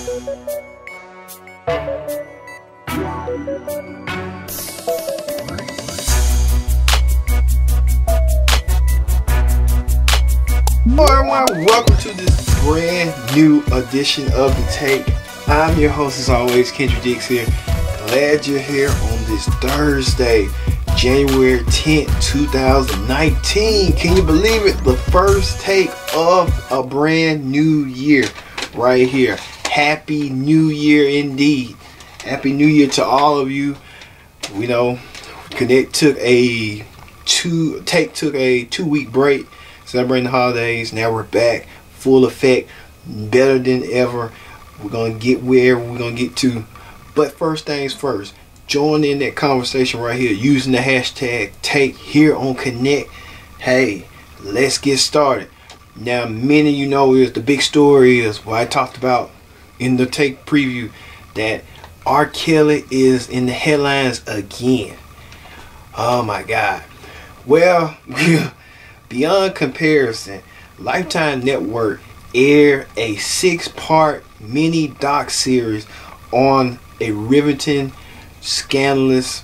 Hello everyone, welcome to this brand new edition of The Take. I'm your host as always, Kendrick Dix here. Glad you're here on this Thursday, January 10th, 2019. Can you believe it? The first take of a brand new year right here. Happy New Year indeed. Happy New Year to all of you. We know Connect took a 2-week break celebrating the holidays. Now we're back, full effect, better than ever. We're gonna get wherever we're gonna get to. But first things first, join in that conversation right here using the hashtag Take here on Connect. Hey, let's get started. Now, many of you know is the big story is what I talked about in the Take preview, that R. Kelly is in the headlines again. Oh my God. Well, beyond comparison, Lifetime Network aired a 6-part mini doc series on a riveting, scandalous,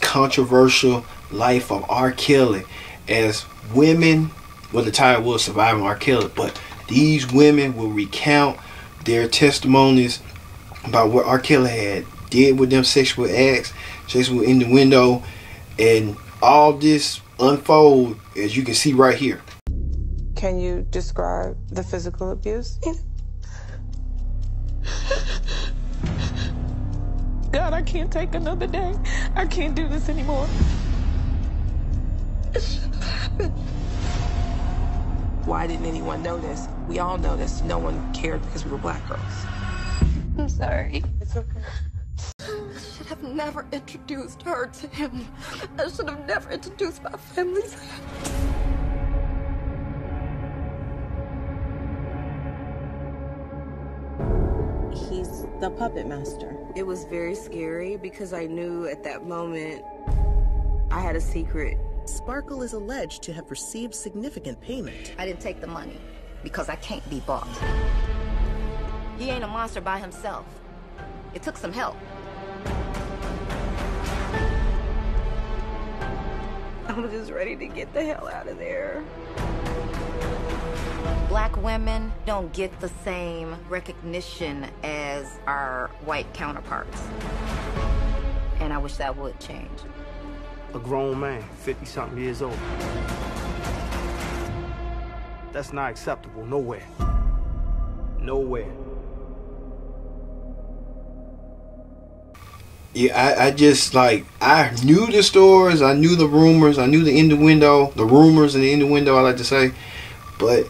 controversial life of R. Kelly, as women, well, the title was Surviving R. Kelly, but these women will recount their testimonies about what R. Kelly had did with them, sexual acts, sexual innuendo, and all this unfold as you can see right here. Can you describe the physical abuse? God, I can't take another day. I can't do this anymore. Why didn't anyone notice? We all noticed. No one cared because we were black girls. I'm sorry. It's okay. I should have never introduced her to him. I should have never introduced my family to him. He's the puppet master. It was very scary because I knew at that moment I had a secret. Sparkle is alleged to have received significant payment. I didn't take the money because I can't be bought. He ain't a monster by himself. It took some help. I'm just ready to get the hell out of there. Black women don't get the same recognition as our white counterparts. And I wish that would change. A grown man, 50-something years old. That's not acceptable, nowhere. Nowhere. Yeah, I just like, I knew the stories, I knew the rumors, I knew the innuendo, the rumors and the innuendo, I like to say. But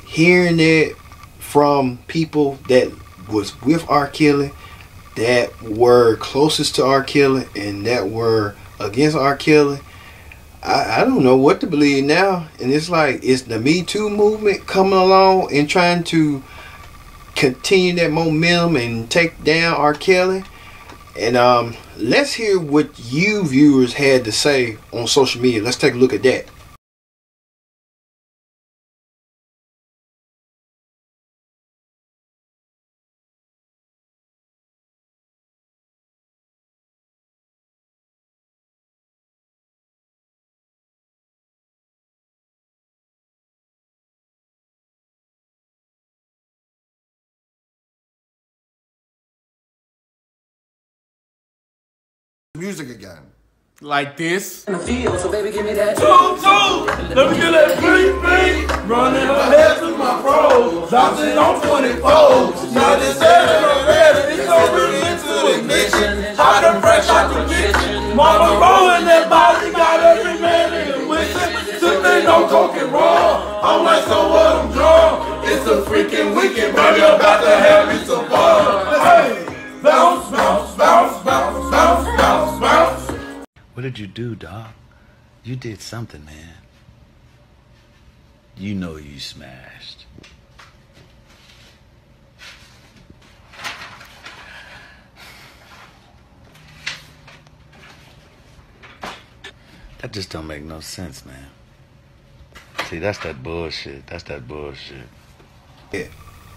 hearing it from people that was with R. Kelly, that were closest to R. Kelly, and that were against R. Kelly, I don't know what to believe now. And it's like, it's the Me Too movement coming along and trying to continue that momentum and take down R. Kelly. And let's hear what you viewers had to say on social media. Let's take a look at that. Music again. Like this. In the field, so baby, give me that. Two. Let me get that beat. Running her head through my fro. Bouncing on 24. Now this ready. It's so really into the ignition. Hot and fresh out the kitchen. Mama rolling that body, got every man in the wishing. Sipping no coke and raw. I'm like, so what? I'm drunk. It's a freaking weekend, baby. About to have me some fun. Hey. Bounce, bounce, bounce, bounce, bounce, bounce, bounce. What did you do, Doc? You did something, man. You know you smashed. That just don't make no sense, man. See, that's that bullshit. That's that bullshit. Yeah.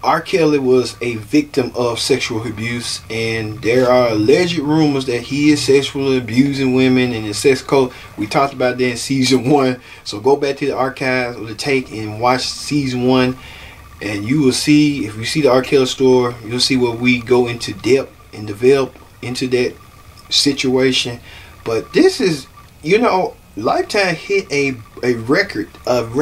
R. Kelly was a victim of sexual abuse, and there are alleged rumors that he is sexually abusing women in the sex cult. We talked about that in season 1, so go back to the archives of the take and watch season 1, and you will see, if you see the R. Kelly store, you'll see where we go into depth and develop into that situation. But this is, you know, Lifetime hit a record of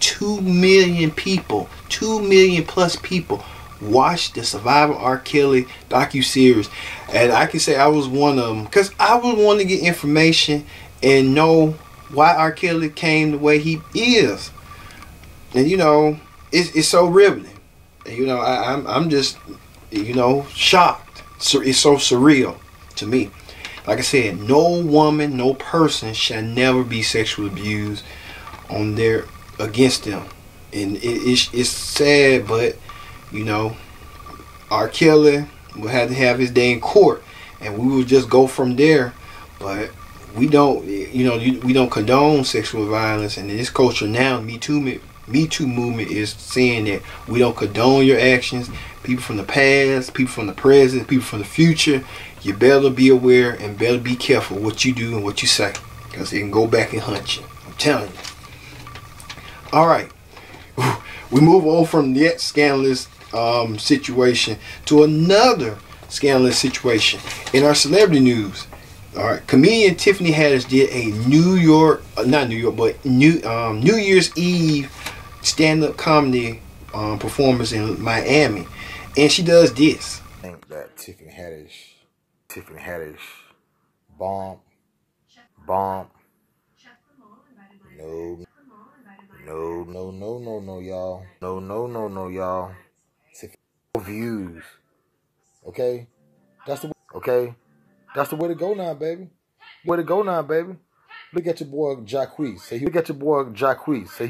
2 million people, 2 million plus people watched the Survivor R. Kelly docu-series. And I can say I was one of them, because I was wanting to get information and know why R. Kelly came the way he is. And you know, it's so riveting. And, you know, I'm just, you know, shocked. So it's so surreal to me. Like I said, no woman, no person shall never be sexually abused against them. And it's sad, but, you know, R. Kelly will have to have his day in court, and we will just go from there. But we don't, you know, we don't condone sexual violence. And in this culture now, Me Too movement is saying that we don't condone your actions. People from the past, people from the present, people from the future, you better be aware and better be careful what you do and what you say, because it can go back and hunt you. I'm telling you. Alright. We move on from that scandalous situation to another scandalous situation in our celebrity news. Alright. Comedian Tiffany Haddish did a New Year's Eve stand-up comedy performance in Miami. And she does this. I think that Tiffany Haddish, bomb, no, y'all, views, okay, that's the way to go now, baby, Look at your boy Jacquees, say he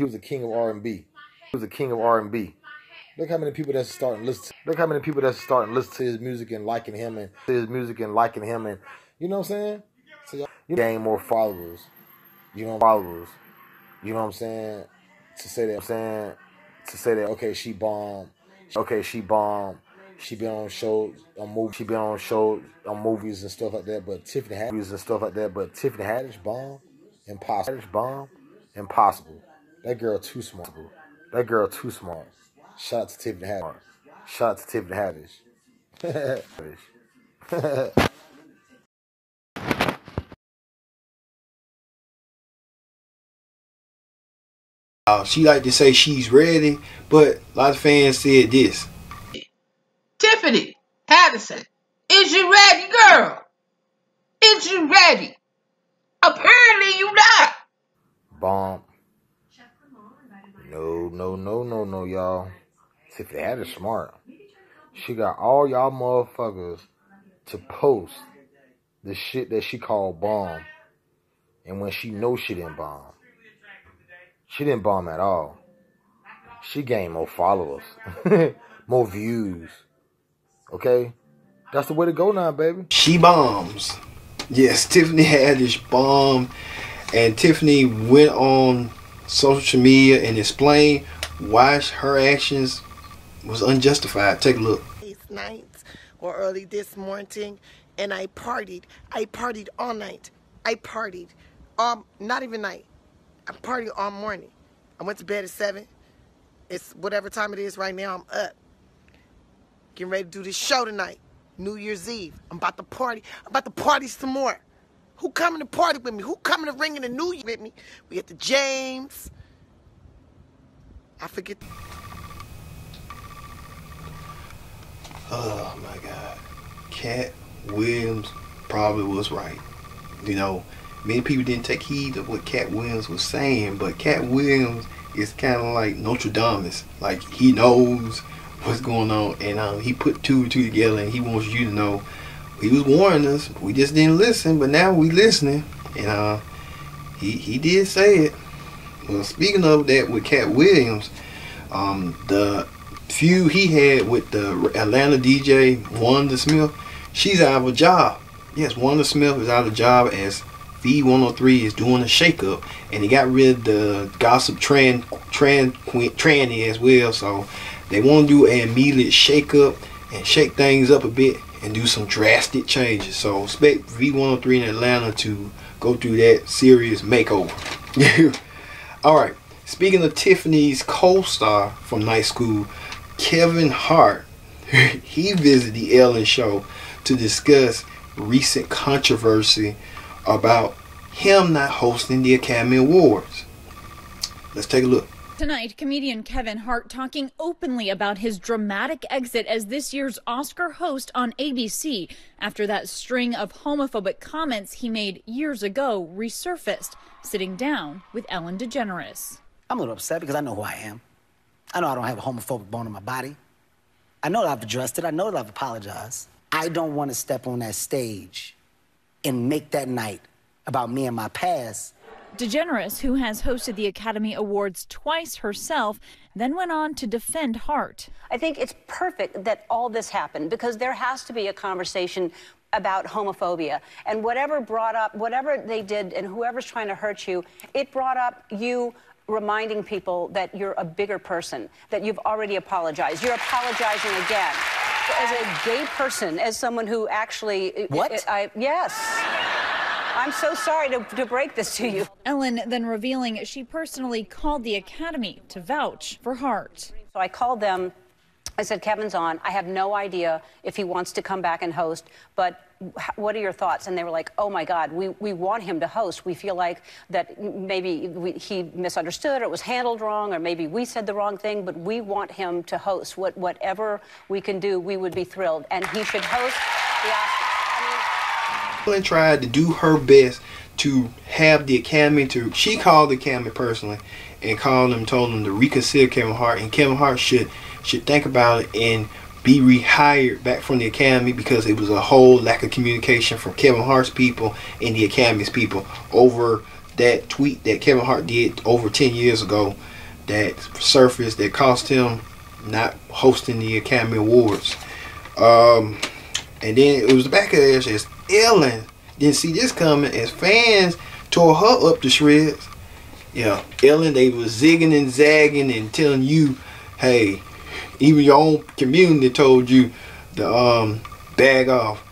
was the king of R&B, Look how many people that's starting to listen to his music and liking him, and you know what I'm saying? So y'all, you gain more followers. You know what I'm saying? To say that okay, she bombed. She been on shows, on movies and stuff like that. But Tiffany Haddish bomb, impossible. That girl too smart. Shout out to Tiffany Haddish. She like to say she's ready, but a lot of fans said this. Tiffany Haddish, is you ready, girl? Is you ready? Apparently you not. Bomb. No, y'all. Tiffany Haddish smart. She got all y'all motherfuckers to post the shit that she called bomb. And when she knows she didn't bomb. She didn't bomb at all. She gained more followers. More views. Okay? That's the way to go now, baby. She bombs. Yes, Tiffany Haddish bombed. And Tiffany went on social media and explained why her actions was unjustified. Take a look. Nights or early this morning, and I partied all night. I partied not even night. I partied all morning. I went to bed at 7. It's whatever time it is right now. I'm up, getting ready to do this show tonight, New Year's Eve. I'm about to party. I'm about to party some more. Who coming to party with me? Who coming to ring in the New Year with me? We at the James. I forget. Oh my God. Cat Williams probably was right. You know, many people didn't take heed of what Cat Williams was saying, but Cat Williams is kind of like Notre Dame. Like, he knows what's going on, and he put 2 and 2 together, and he wants you to know. He was warning us. We just didn't listen, but now we listening, and he did say it. Well, speaking of that with Cat Williams, the feud he had with the Atlanta DJ Wanda Smith, she's out of a job. Yes, Wanda Smith is out of a job as Feed 103 is doing a shakeup, and he got rid of the gossip tranny as well. So They want to do an immediate shake up and shake things up a bit and do some drastic changes. So expect V103 in Atlanta to go through that serious makeover. Alright, speaking of Tiffany's co-star from Night School, Kevin Hart, he visited the Ellen show to discuss recent controversy about him not hosting the Academy Awards. Let's take a look. Tonight, comedian Kevin Hart talking openly about his dramatic exit as this year's Oscar host on ABC after that string of homophobic comments he made years ago resurfaced, sitting down with Ellen DeGeneres. I'm a little upset because I know who I am. I know I don't have a homophobic bone in my body. I know that I've addressed it. I know that I've apologized. I don't want to step on that stage and make that night about me and my past. DeGeneres, who has hosted the Academy Awards twice herself, then went on to defend Hart. I think it's perfect that all this happened because there has to be a conversation about homophobia. And whatever they did and whoever's trying to hurt you, it brought up you reminding people that you're a bigger person, that you've already apologized. You're apologizing again. As a gay person, as someone who actually... What? Yes. I'm so sorry to break this to you. Ellen then revealing she personally called the Academy to vouch for Hart. So I called them. I said, Kevin's on. I have no idea if he wants to come back and host, but what are your thoughts? And they were like, oh, my God, we want him to host. We feel like that maybe he misunderstood or it was handled wrong or maybe we said the wrong thing, but we want him to host. Whatever we can do, we would be thrilled. And he should host the Oscars. Ellen tried to do her best to have the Academy she called the Academy personally and told them to reconsider Kevin Hart, and Kevin Hart should think about it and be rehired back from the Academy because it was a whole lack of communication from Kevin Hart's people and the Academy's people over that tweet that Kevin Hart did over 10 years ago that surfaced that cost him not hosting the Academy Awards. And then it was the back of the as Ellen didn't see this coming as fans tore her up to shreds. Yeah, Ellen, they was zigging and zagging and telling you, hey, even your own community told you to bag off.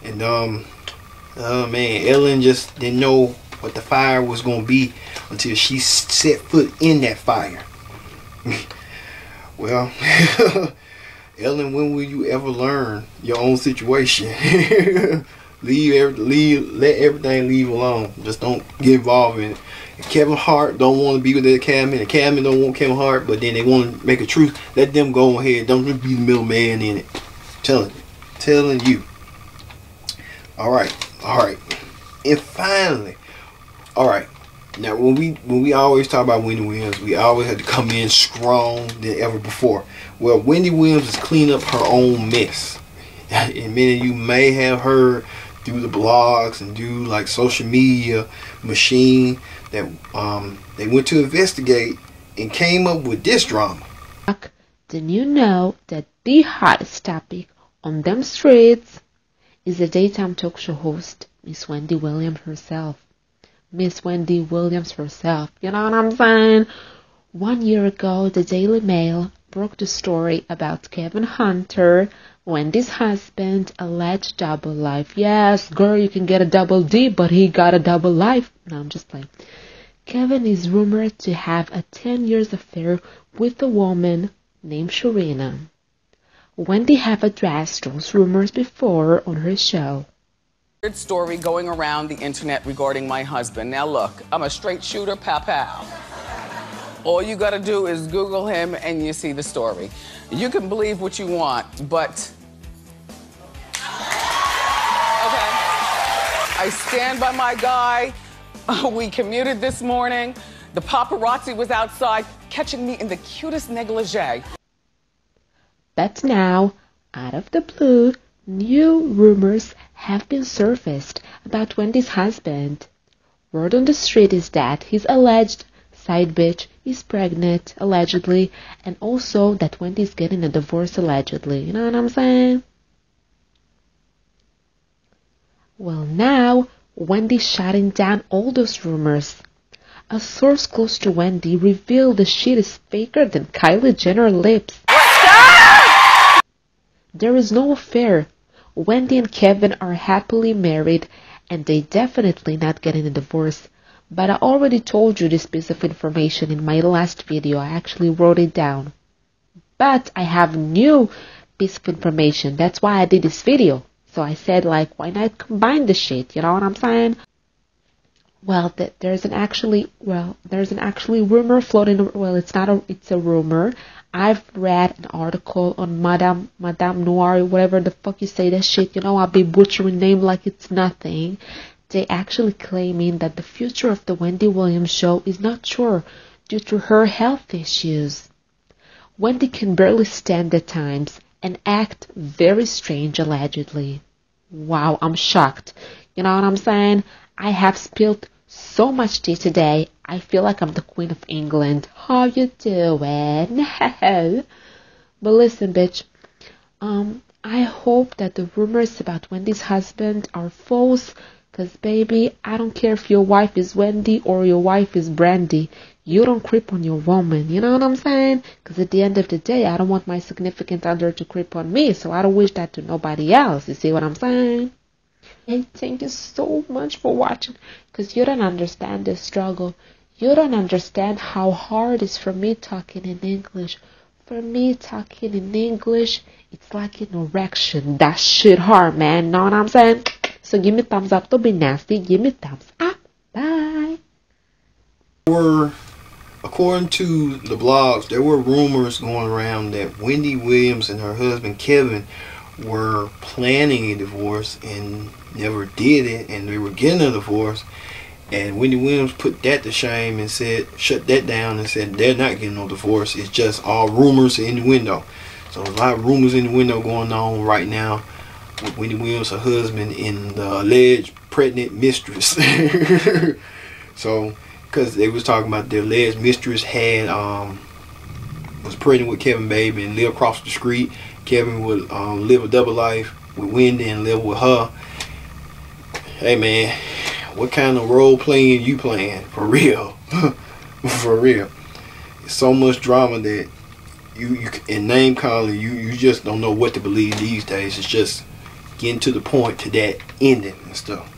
And oh man, Ellen just didn't know what the fire was gonna be until she set foot in that fire. Well, Ellen, when will you ever learn your own situation? Let everything leave alone. Just don't get involved in it. If Kevin Hart don't want to be with the Academy don't want Kevin Hart, but then they want to make a truth, let them go ahead. Don't just be the middleman in it. Telling you. Alright. And finally, alright. Now when we always talk about Wendy Williams, we always have to come in strong than ever before. Well, Wendy Williams is cleaning up her own mess. And many of you may have heard through the blogs and through like social media machine that they went to investigate and came up with this drama. Did you know that the hottest topic on them streets is the daytime talk show host, Miss Wendy Williams herself? Miss Wendy Williams herself, you know what I'm saying? 1 year ago, the Daily Mail broke the story about Kevin Hunter, Wendy's husband, alleged double life. Yes, girl, you can get a double D, but he got a double life. No, I'm just playing. Kevin is rumored to have a 10-year affair with a woman named Sharina. Wendy have addressed those rumors before on her show. Story going around the internet regarding my husband. Now look, I'm a straight shooter, pow pow. All you gotta do is Google him and you see the story. You can believe what you want, but okay. I stand by my guy. We commuted this morning. The paparazzi was outside catching me in the cutest negligee. But now, out of the blue, new rumors have been surfaced about Wendy's husband. Word on the street is that his alleged side bitch is pregnant, allegedly, and also that Wendy's getting a divorce, allegedly. You know what I'm saying? Well, now, Wendy's shutting down all those rumors. A source close to Wendy revealed the shit is faker than Kylie Jenner lips. Stop! there is no affair. Wendy and Kevin are happily married, and they definitely not getting a divorce. But I already told you this piece of information in my last video. I actually wrote it down. But I have new piece of information. That's why I did this video. So I said, like, why not combine the shit? You know what I'm saying? Well, there's an actually rumor floating. Well, it's a rumor. I've read an article on Madame Noir, whatever the fuck you say that shit. You know, I'll be butchering name like it's nothing. They actually claiming that the future of the Wendy Williams show is not sure due to her health issues. Wendy can barely stand at times and act very strange allegedly. Wow, I'm shocked. You know what I'm saying? I have spilled so much tea today. I feel like I'm the Queen of England. How you doing? But listen, bitch. I hope that the rumors about Wendy's husband are false. Because, baby, I don't care if your wife is Wendy or your wife is Brandy. You don't creep on your woman. You know what I'm saying? Because at the end of the day, I don't want my significant other to creep on me. So I don't wish that to nobody else. You see what I'm saying? And thank you so much for watching. Because you don't understand the struggle. You don't understand how hard it is for me talking in English. For me talking in English, it's like an erection. That shit hard, man. Know what I'm saying? So give me thumbs up. Don't be nasty. Give me thumbs up. Bye. According to the blogs, there were rumors going around that Wendy Williams and her husband Kevin were planning a divorce and never did it, and they were getting a divorce. And Wendy Williams put that to shame and said, shut that down, and said they're not getting no divorce. It's just all rumors in the window. So there's a lot of rumors in the window going on right now with Wendy Williams, her husband, and the alleged pregnant mistress. So, because they was talking about their alleged mistress had was pregnant with Kevin baby and lived across the street. Kevin would live a double life with Wendy and live with her. Hey man, what kind of role playing you playing? For real. For real. It's so much drama that you in name calling, you just don't know what to believe these days. It's just getting to the point to that ending and stuff.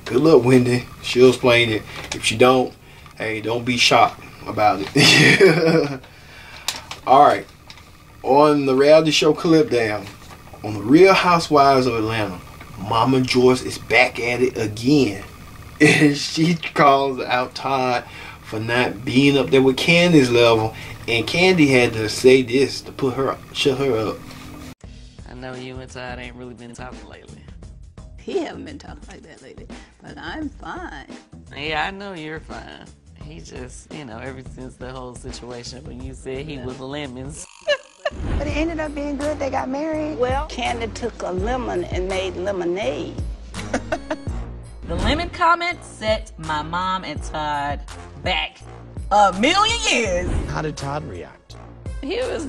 Good luck, Wendy. She'll explain it. If she don't, hey, don't be shocked about it. Alright. On the reality show Clip Down, on the Real Housewives of Atlanta, Mama Joyce is back at it again. And she calls out Todd for not being up there with Candy's level. And Candy had to say this to shut her up. I know you and Todd ain't really been talking lately. He haven't been talking like that lately, but I'm fine. Yeah, I know you're fine. He just, you know, ever since the whole situation when you said he was lemons. But it ended up being good. They got married. Well, Candy took a lemon and made lemonade. The lemon comment set my mom and Todd back a million years. How did Todd react? He was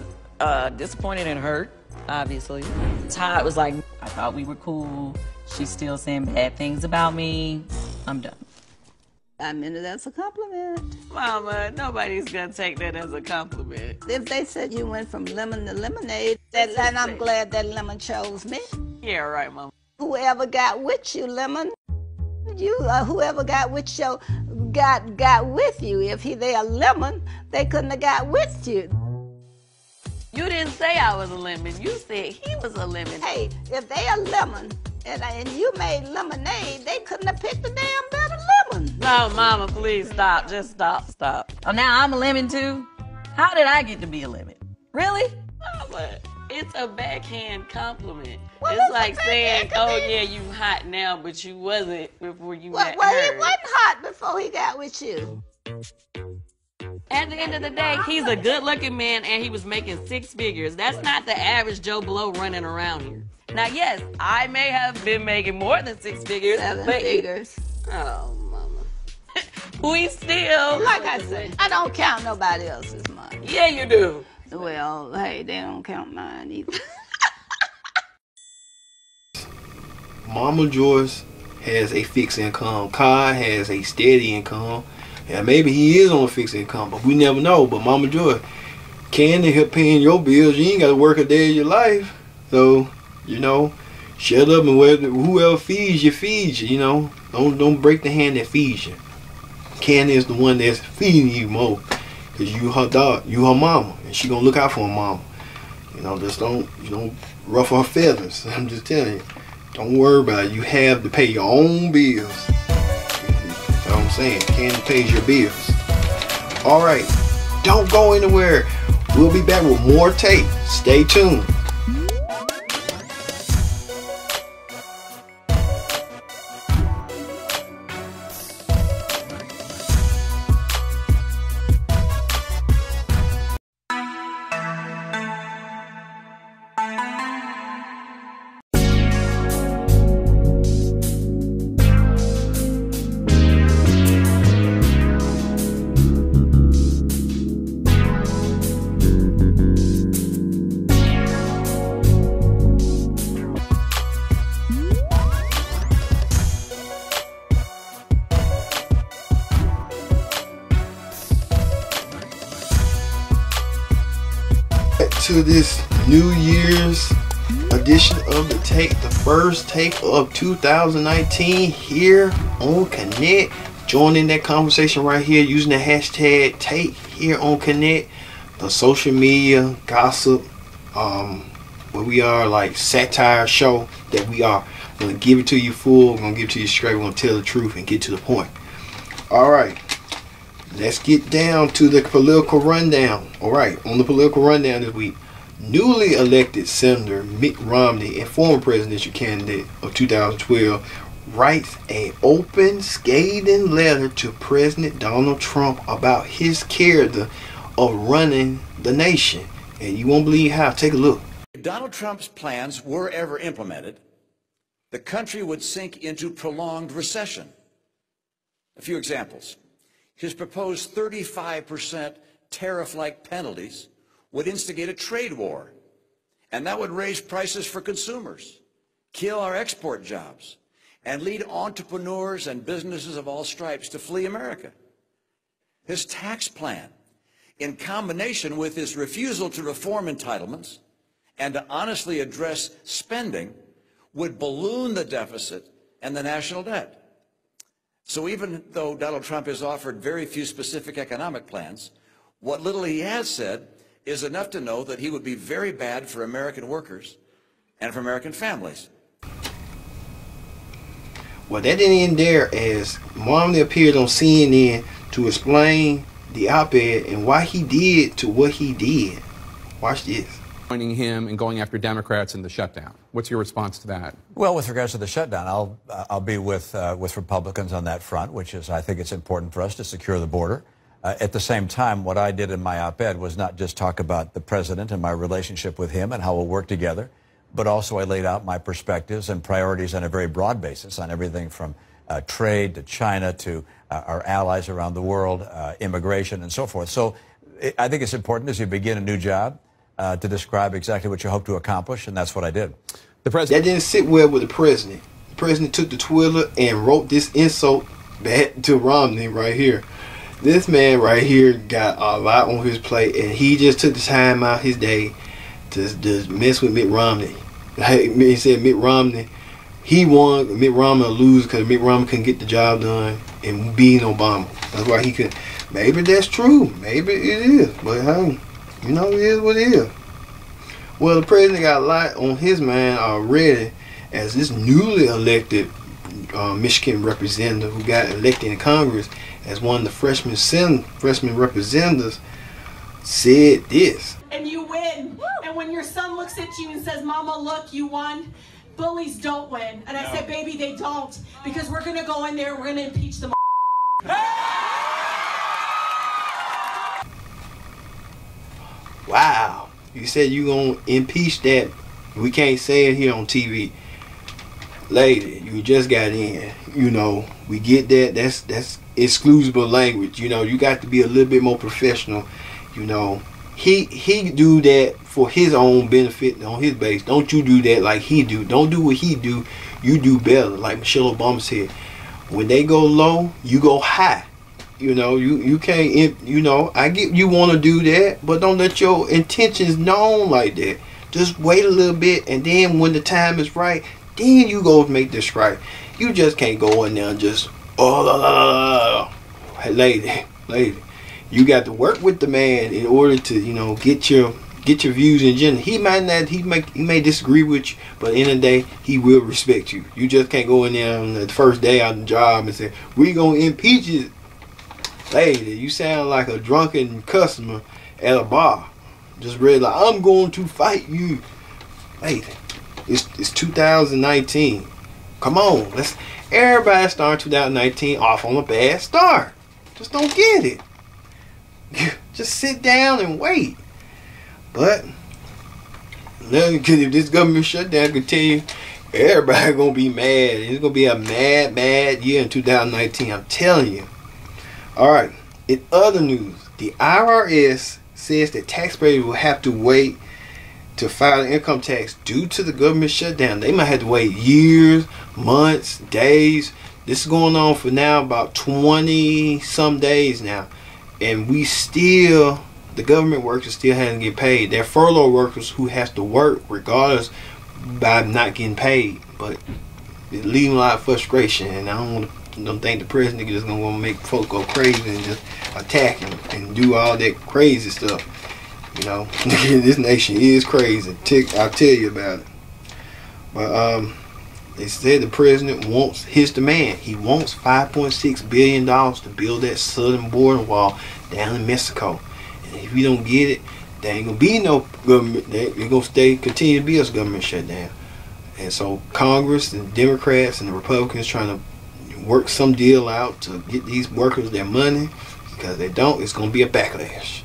disappointed and hurt, obviously. Todd was like, I thought we were cool. She's still saying bad things about me. I'm done. I meant it as a compliment. Mama, nobody's gonna take that as a compliment. If they said you went from lemon to lemonade, then I'm glad that lemon chose me. Yeah, right, Mama. Whoever got with you, lemon, whoever got with you, got with you. If they a lemon, they couldn't have got with you. You didn't say I was a lemon. You said he was a lemon. Hey, if they a lemon and you made lemonade, they couldn't have picked a damn better lemon. No, Mama, please stop. Just stop. Oh, now I'm a lemon too? How did I get to be a lemon? Really? Mama, it's a backhand compliment. Well, it's like saying, oh yeah, you hot now, but you wasn't before you met her. He wasn't hot before he got with you. At the end of the day, he's a good-looking man, and he was making 6 figures. That's not the average Joe Blow running around here. Now, yes, I may have been making more than 6 figures. 7 figures. Oh, Mama. We still... Like I said, I don't count nobody else's money. Yeah, you do. Well, hey, they don't count mine either. Mama Joyce has a fixed income. Kai has a steady income. Yeah, maybe he is on a fixed income, but we never know. But Mama Joy, Candy help paying your bills. You ain't got to work a day of your life. So, you know, shut up and whoever feeds you, you know. Don't break the hand that feeds you. Ken is the one that's feeding you more. Because you her dog, you her mama. And she gonna look out for her mama. You know, just don't ruffle her feathers. I'm just telling you. Don't worry about it. You have to pay your own bills. That's what I'm saying. Candy pays your bills. Alright. Don't go anywhere. We'll be back with more tape. Stay tuned. To this New Year's edition of the Take, the first take of 2019 here on Connect. Join in that conversation right here using the hashtag Take here on Connect. The social media gossip, where we are like satire show that we are. We're gonna give it to you full. We're gonna give it to you straight. We're gonna tell the truth and get to the point. All right. Let's get down to the political rundown. Alright, on the political rundown this week, newly elected Senator Mitt Romney and former presidential candidate of 2012 writes an open, scathing letter to President Donald Trump about his character of running the nation. And you won't believe how. Take a look. If Donald Trump's plans were ever implemented, the country would sink into prolonged recession. A few examples. His proposed 35% tariff-like penalties would instigate a trade war, and that would raise prices for consumers, kill our export jobs, and lead entrepreneurs and businesses of all stripes to flee America. His tax plan, in combination with his refusal to reform entitlements and to honestly address spending, would balloon the deficit and the national debt. So even though Donald Trump has offered very few specific economic plans, what little he has said is enough to know that he would be very bad for American workers and for American families. Well, that didn't end there, as Romney appeared on CNN to explain the op-ed and why he did to what he did. Watch this. Joining him and going after Democrats in the shutdown. What's your response to that? Well, with regards to the shutdown, I'll be with Republicans on that front, which is, I think it's important for us to secure the border. At the same time, what I did in my op-ed was not just talk about the president and my relationship with him and how we'll work together, but also I laid out my perspectives and priorities on a very broad basis on everything from trade to China to our allies around the world, immigration and so forth. So I think it's important as you begin a new job to describe exactly what you hope to accomplish, and that's what I did. The president. That didn't sit well with the president. The president took to Twitter and wrote this insult back to Romney right here. This man right here got a lot on his plate, and he just took the time out his day to mess with Mitt Romney. He said Mitt Romney, he won, Mitt Romney lose because Mitt Romney couldn't get the job done and being Obama. That's why he could. Maybe that's true. Maybe it is. But hey, you know, it is what it is. Well, the president got a lot on his mind already as this newly elected Michigan representative who got elected in Congress as one of the freshman representatives said this. And you win. Woo! And when your son looks at you and says, Mama, look, you won, bullies don't win. And I said, baby, they don't. Because we're going to go in there, we're going to impeach them. Wow. You said you going to impeach that. We can't say it here on TV. Lady, you just got in. You know, we get that. That's excusable language. You know, you got to be a little bit more professional. You know, he do that for his own benefit on his base. Don't you do that like he do. Don't do what he do. You do better. Like Michelle Obama said, when they go low, you go high. You know, you can't, you know, I get you want to do that, but don't let your intentions known like that Just wait a little bit, and then when the time is right, then you go make the strike. You just can't go in there and just, oh, la, la, la, la. Hey, lady, you got to work with the man in order to, you know, get your views in general. He may disagree with you, but at the end of the day, he will respect you. You just can't go in there on the first day on the job and say, we gonna impeach it. Lady, you sound like a drunken customer at a bar. Just read like, I'm going to fight you. Lady, it's 2019. Come on, everybody start 2019 off on a bad start. Just don't get it. Just sit down and wait. But if this government shutdown, I can tell you, everybody gonna be mad. It's gonna be a mad year in 2019. I'm telling you. All right. In other news, the IRS says that taxpayers will have to wait to file the income tax due to the government shutdown. They might have to wait years, months, days. This is going on for now about 20 some days now, and the government workers still haven't get paid. They're furlough workers who has to work regardless by not getting paid, but it's leaving a lot of frustration. And I don't think the president is gonna want to make folks go crazy and just attack him and do all that crazy stuff. You know, this nation is crazy. I'll tell you about it. But they said the president wants his demand. He wants $5.6 billion to build that southern border wall down in Mexico. And if we don't get it, there ain't gonna be no government. They're gonna continue to be us government shutdown. And so Congress and Democrats and the Republicans trying to work some deal out to get these workers their money, because they don't, it's gonna be a backlash.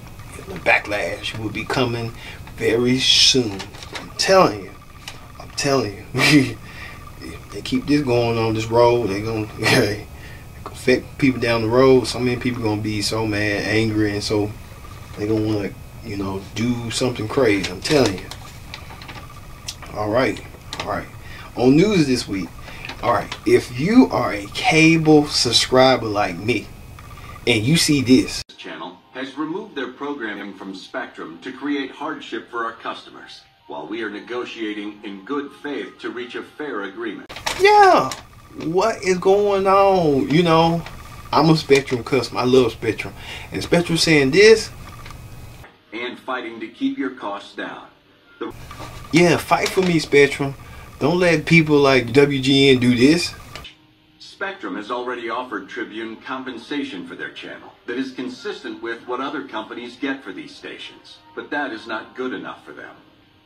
The backlash will be coming very soon. I'm telling you. If they keep this going on this road, they're gonna affect people down the road. So many people gonna be so mad, angry, and so they're gonna want to, you know, do something crazy. I'm telling you. All right. On news this week. All right. If you are a cable subscriber like me, and you see this channel has removed their programming from Spectrum to create hardship for our customers, while we are negotiating in good faith to reach a fair agreement. Yeah, what is going on? You know, I'm a Spectrum customer. I love Spectrum. And Spectrum saying this. And fighting to keep your costs down. Yeah, fight for me, Spectrum. Don't let people like WGN do this. Spectrum has already offered Tribune compensation for their channel that is consistent with what other companies get for these stations. But that is not good enough for them.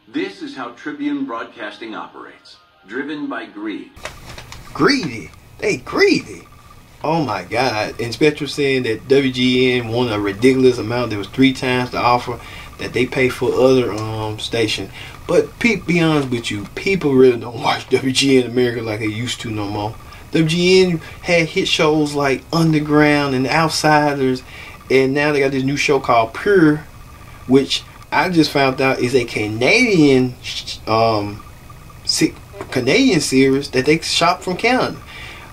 This is how Tribune Broadcasting operates, driven by greed. Greedy? They greedy. Oh my God. And Spectrum saying that WGN won a ridiculous amount. There was 3 times the offer that they pay for other stations. But be honest with you, people really don't watch WGN America like they used to no more. WGN had hit shows like Underground and Outsiders, and now they got this new show called Pure, which I just found out is a Canadian series that they shop from Canada.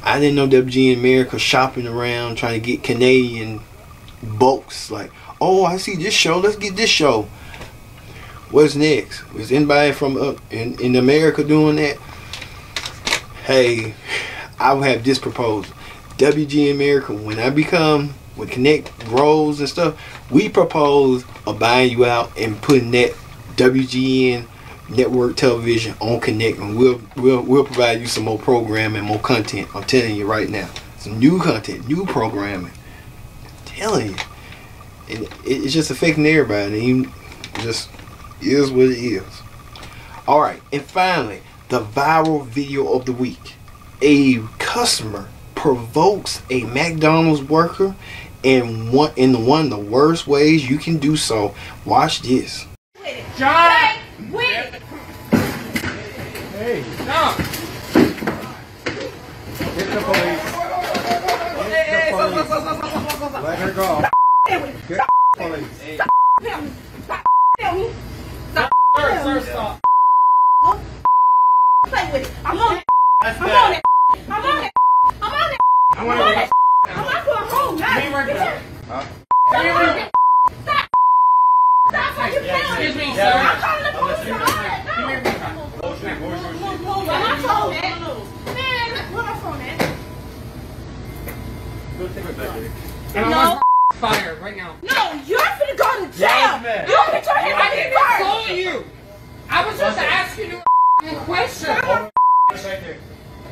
I didn't know WGN America shopping around trying to get Canadian bulks. Like, oh, I see this show, let's get this show. What's next? Is anybody from in America doing that? Hey, I will have this proposal. WGN America, when I become with Connect roles and stuff, we propose of buying you out and putting that WGN network television on Connect, and we'll provide you some more programming, more content. I'm telling you right now, some new content, new programming. I'm telling you, and it's just affecting everybody. And it just is what it is. All right, and finally, the viral video of the week. A customer provokes a McDonald's worker in one of the worst ways you can do so. Watch this. John! Wait! Hey, stop! Get the police. Get the police. Let her go. Get the police. Stop. Sir, stop. Play with it. I'm on it. I'm on it. I'm on it. I'm on it. I'm on it. I'm not going home. Stop. Stop. Stop. Are you playing? Excuse me, sir. I'm calling the police. And No. I want fired right now. No, you're finna go to jail. man. You put your hand I on didn't your card. call you. I was just asking you a question.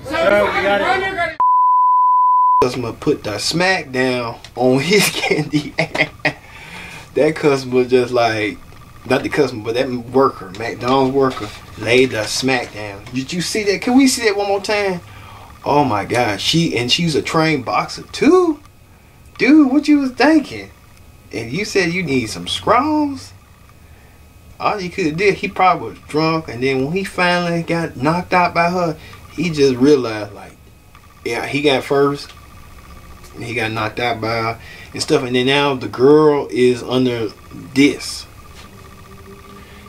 So run your gun. Customer put the smack down on his candy. That customer just like, not the customer, but that worker, McDonald's worker, laid the smack down. Did you see that? Can we see that one more time? Oh my God, she's a trained boxer too? Dude, what you was thinking? And you said you need some scrolls? All he could have did, he probably was drunk, and then when he finally got knocked out by her, he just realized, like, yeah, he got first, and he got knocked out by her and stuff, and then now the girl is under this.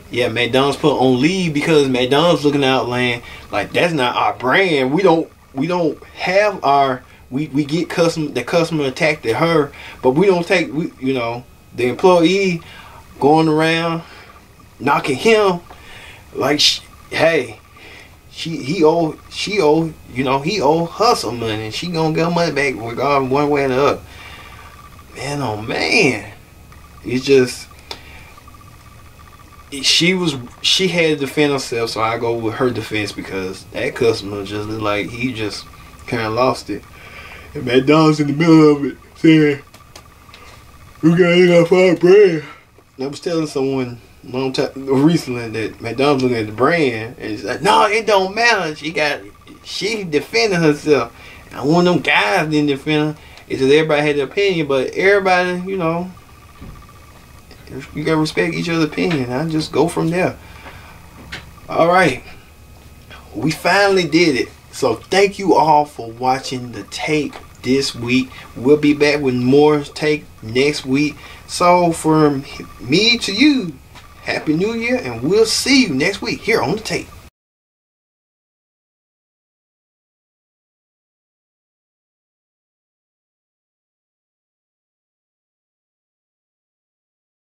Yeah, McDonald's put on leave because McDonald's looking out land like that's not our brand. We don't have our, we get the customer attacked at her, but we don't take, you know, the employee going around knocking him like, he owe her some money, and she gonna get her money back regardless one way or the other. Man, oh man, it's just, she had to defend herself, so I go with her defense because that customer just looked like he just kind of lost it. And McDonald's in the middle of it saying, "We got $5 brand." I was telling someone long time recently that McDonald's looking at the brand and it's like, no, it don't matter. She defending herself. And one of them guys didn't defend her. It's just everybody had their opinion, but everybody, you know, you gotta respect each other's opinion. I just go from there. All right, we finally did it. So thank you all for watching the tape this week. We'll be back with more tape next week. So from me to you, Happy New Year, and we'll see you next week here on the tape.